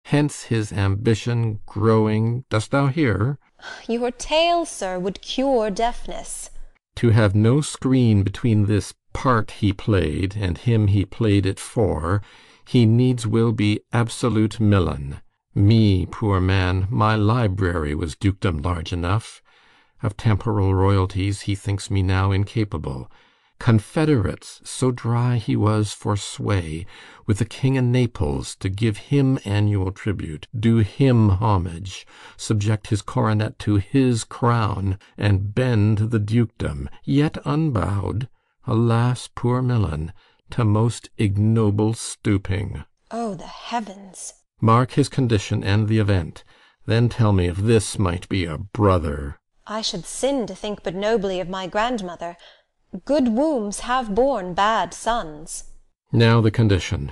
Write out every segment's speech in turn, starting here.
Hence his ambition growing, dost thou hear? Your tale, sir, would cure deafness. To have no screen between this part he played and him he played it for, he needs will be absolute Millen. Me, poor man, my library was dukedom large enough. Of temporal royalties he thinks me now incapable. Confederates, so dry he was for sway, with the king of Naples, to give him annual tribute, do him homage, subject his coronet to his crown, and bend the dukedom, yet unbowed, alas, poor Millen, to most ignoble stooping. Oh, the heavens! Mark his condition and the event, then tell me if this might be a brother. I should sin to think but nobly of my grandmother. Good wombs have borne bad sons. Now the condition.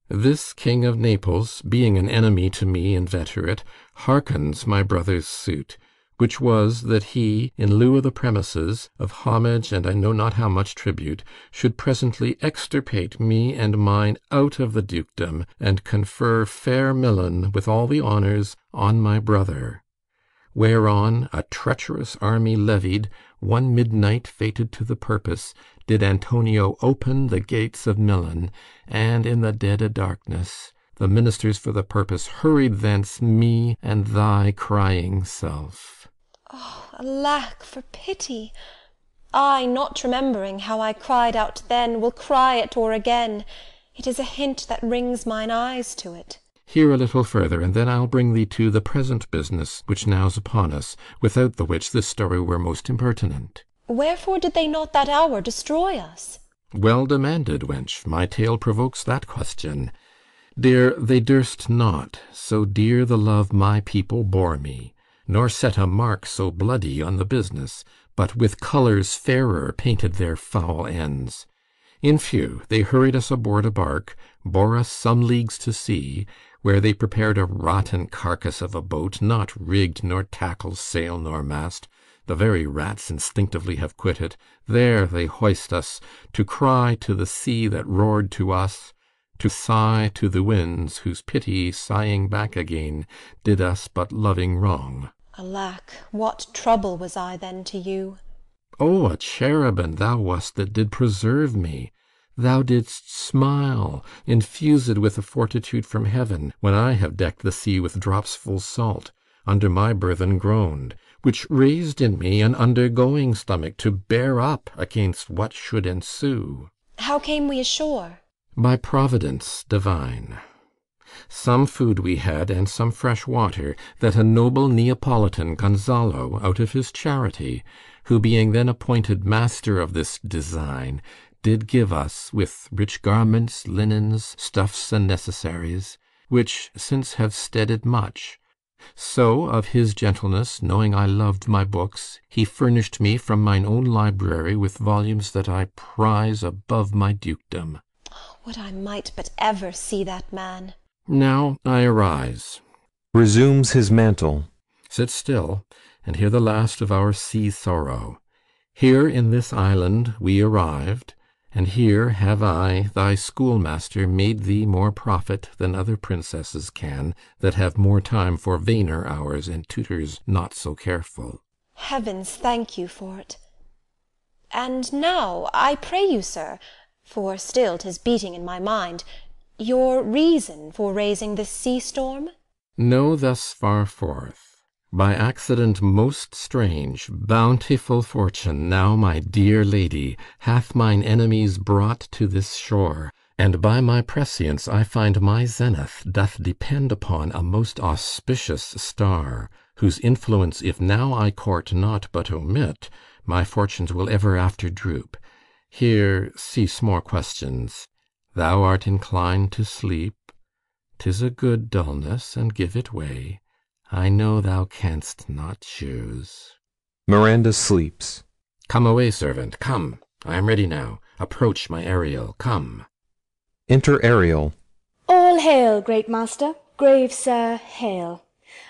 This king of Naples, being an enemy to me inveterate, hearkens my brother's suit, which was that he, in lieu of the premises, of homage and I know not how much tribute, should presently extirpate me and mine out of the dukedom, and confer fair Millen with all the honours on my brother. Whereon a treacherous army levied, one midnight fated to the purpose, did Antonio open the gates of Millen, and in the dead of darkness the ministers for the purpose hurried thence me and thy crying self. Oh, alack, for pity! I, not remembering how I cried out then, will cry it o'er again. It is a hint that rings mine eyes to it. Hear a little further, and then I'll bring thee to the present business which now's upon us, without the which this story were most impertinent. Wherefore did they not that hour destroy us? Well demanded, wench, my tale provokes that question. Dear, they durst not, so dear the love my people bore me, nor set a mark so bloody on the business, but with colours fairer painted their foul ends. In few, they hurried us aboard a bark, bore us some leagues to sea, where they prepared a rotten carcass of a boat, not rigged, nor tackle, sail, nor mast. The very rats instinctively have quit it. There they hoist us, to cry to the sea that roared to us, to sigh to the winds, whose pity, sighing back again, did us but loving wrong. Alack, what trouble was I then to you! Oh, a cherubin thou wast that did preserve me. Thou didst smile, infused with a fortitude from heaven, when I have decked the sea with drops full salt, under my burthen groaned, which raised in me an undergoing stomach to bear up against what should ensue. How came we ashore? By providence divine. Some food we had, and some fresh water, that a noble Neapolitan Gonzalo, out of his charity, who being then appointed master of this design, did give us, with rich garments, linens, stuffs, and necessaries, which since have steaded much. So of his gentleness, knowing I loved my books, he furnished me from mine own library with volumes that I prize above my dukedom. Would I might but ever see that man! Now I arise. Resumes his mantle. Sit still, and hear the last of our sea sorrow. Here in this island we arrived, and here have I, thy schoolmaster, made thee more profit than other princesses can, that have more time for vainer hours and tutors not so careful. Heavens thank you for't. And now, I pray you, sir, for still 'tis beating in my mind, your reason for raising this sea-storm? Know thus far forth. By accident most strange, bountiful fortune, now my dear lady, hath mine enemies brought to this shore, and by my prescience I find my zenith doth depend upon a most auspicious star, whose influence if now I court not but omit, my fortunes will ever after droop. Here cease more questions. Thou art inclined to sleep. 'Tis a good dullness, and give it way. I know thou canst not choose. Miranda sleeps. Come away, servant, come. I am ready now. Approach my Ariel, come. Enter Ariel. All hail, great master, grave sir, hail.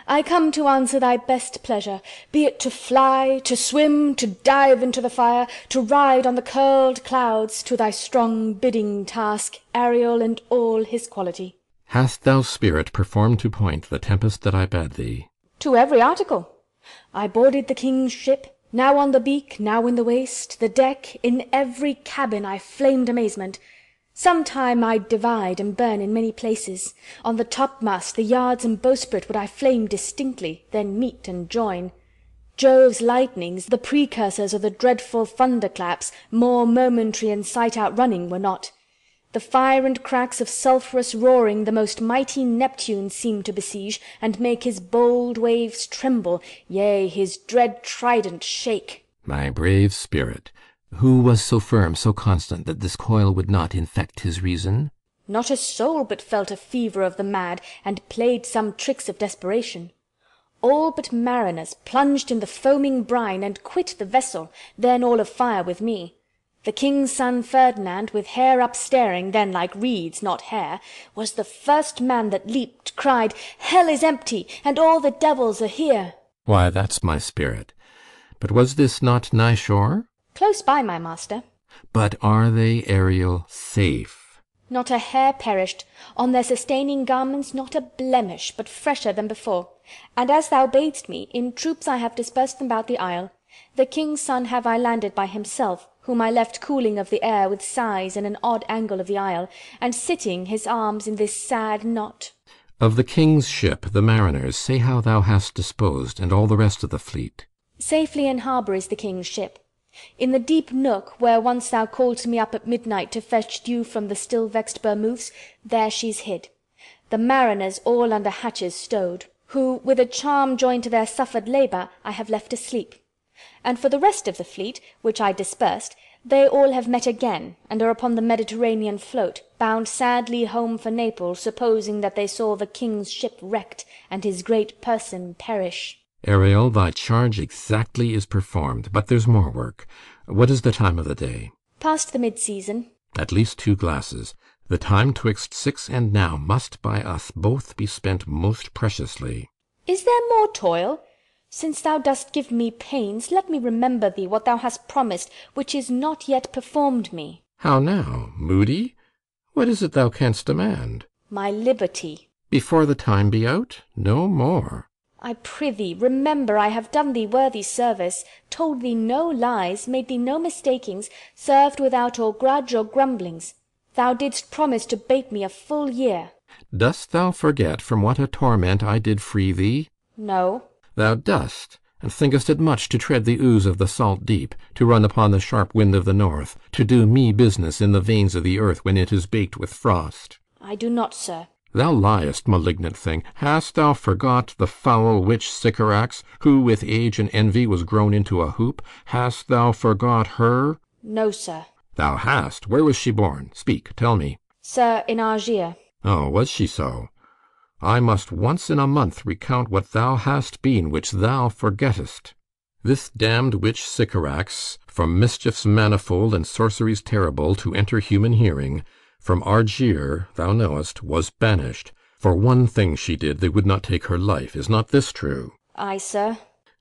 I come to answer thy best pleasure, be it to fly, to swim, to dive into the fire, to ride on the curled clouds, to thy strong bidding task, Ariel and all his quality. Hast thou spirit performed to point the tempest that I bade thee? To every article. I boarded the king's ship, now on the beak, now in the waist, the deck, in every cabin I flamed amazement. Sometime I'd divide and burn in many places. On the topmast, the yards and bowsprit would I flame distinctly, then meet and join. Jove's lightnings, the precursors of the dreadful thunderclaps, more momentary and sight outrunning, were not. The fire and cracks of sulphurous roaring the most mighty Neptune seemed to besiege, and make his bold waves tremble, yea, his dread trident shake. My brave spirit, who was so firm, so constant, that this coil would not infect his reason? Not a soul but felt a fever of the mad, and played some tricks of desperation. All but mariners plunged in the foaming brine, and quit the vessel, then all afire with me. The king's son Ferdinand, with hair upstaring, then like reeds, not hair, was the first man that leaped, cried, Hell is empty, and all the devils are here. Why, that's my spirit. But was this not nigh shore? Close by, my master. But are they, Ariel, safe? Not a hair perished, on their sustaining garments not a blemish, but fresher than before. And as thou badest me, in troops I have dispersed them about the isle. The king's son have I landed by himself, whom I left cooling of the air with sighs in an odd angle of the isle, and sitting his arms in this sad knot. Of the king's ship, the mariners, say how thou hast disposed, and all the rest of the fleet. Safely in harbour is the king's ship. In the deep nook, where once thou calledst me up at midnight to fetch dew from the still vexed Bermoothes, there she's hid. The mariners all under hatches stowed, who, with a charm joined to their suffered labour, I have left asleep. And for the rest of the fleet, which I dispersed, they all have met again, and are upon the Mediterranean float, bound sadly home for Naples, supposing that they saw the king's ship wrecked, and his great person perish. Ariel, thy charge exactly is performed, but there's more work. What is the time of the day? Past the mid-season. At least 2 glasses. The time twixt 6 and now must by us both be spent most preciously. Is there more toil? Since thou dost give me pains, let me remember thee what thou hast promised, which is not yet performed me. How now, moody? What is it thou canst demand? My liberty. Before the time be out? No more. I prithee, remember I have done thee worthy service, told thee no lies, made thee no mistakings, served without or grudge or grumblings. Thou didst promise to bate me a full year. Dost thou forget from what a torment I did free thee? No. Thou dost, and thinkest it much to tread the ooze of the salt deep, to run upon the sharp wind of the north, to do me business in the veins of the earth when it is baked with frost. I do not, sir. Thou liest, malignant thing. Hast thou forgot the foul witch Sycorax, who with age and envy was grown into a hoop? Hast thou forgot her? No, sir. Thou hast. Where was she born? Speak, tell me. Sir, in Argier. Oh, was she so? I must once in a month recount what thou hast been, which thou forgettest. This damned witch Sycorax, from mischiefs manifold and sorceries terrible to enter human hearing, from Argier, thou knowest, was banished. For one thing she did, they would not take her life. Is not this true? Ay, sir.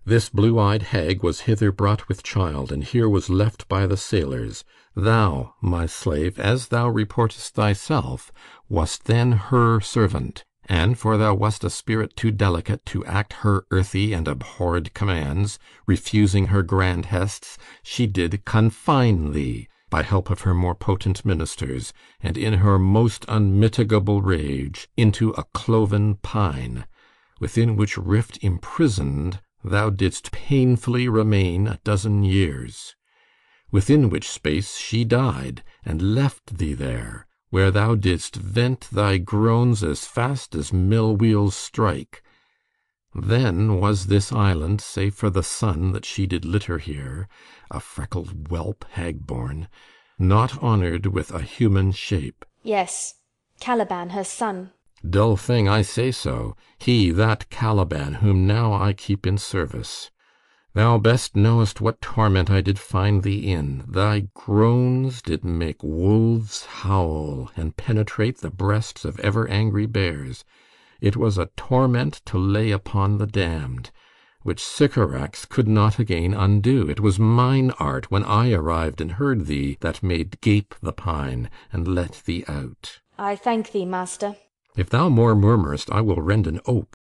This blue-eyed hag was hither brought with child, and here was left by the sailors. Thou, my slave, as thou reportest thyself, wast then her servant. And for thou wast a spirit too delicate to act her earthy and abhorred commands, refusing her grand hests, she did confine thee, by help of her more potent ministers, and in her most unmitigable rage, into a cloven pine, within which rift imprisoned thou didst painfully remain 12 years, within which space she died, and left thee there, where thou didst vent thy groans as fast as mill-wheels strike. Then was this island, save for the sun that she did litter here, a freckled whelp hag-born, not honoured with a human shape. Yes, Caliban, her son. Dull thing, I say so, he, that Caliban, whom now I keep in service. Thou best knowest what torment I did find thee in. Thy groans did make wolves howl, and penetrate the breasts of ever-angry bears. It was a torment to lay upon the damned, which Sycorax could not again undo. It was mine art, when I arrived and heard thee, that made gape the pine, and let thee out. I thank thee, master. If thou more murmurest, I will rend an oak.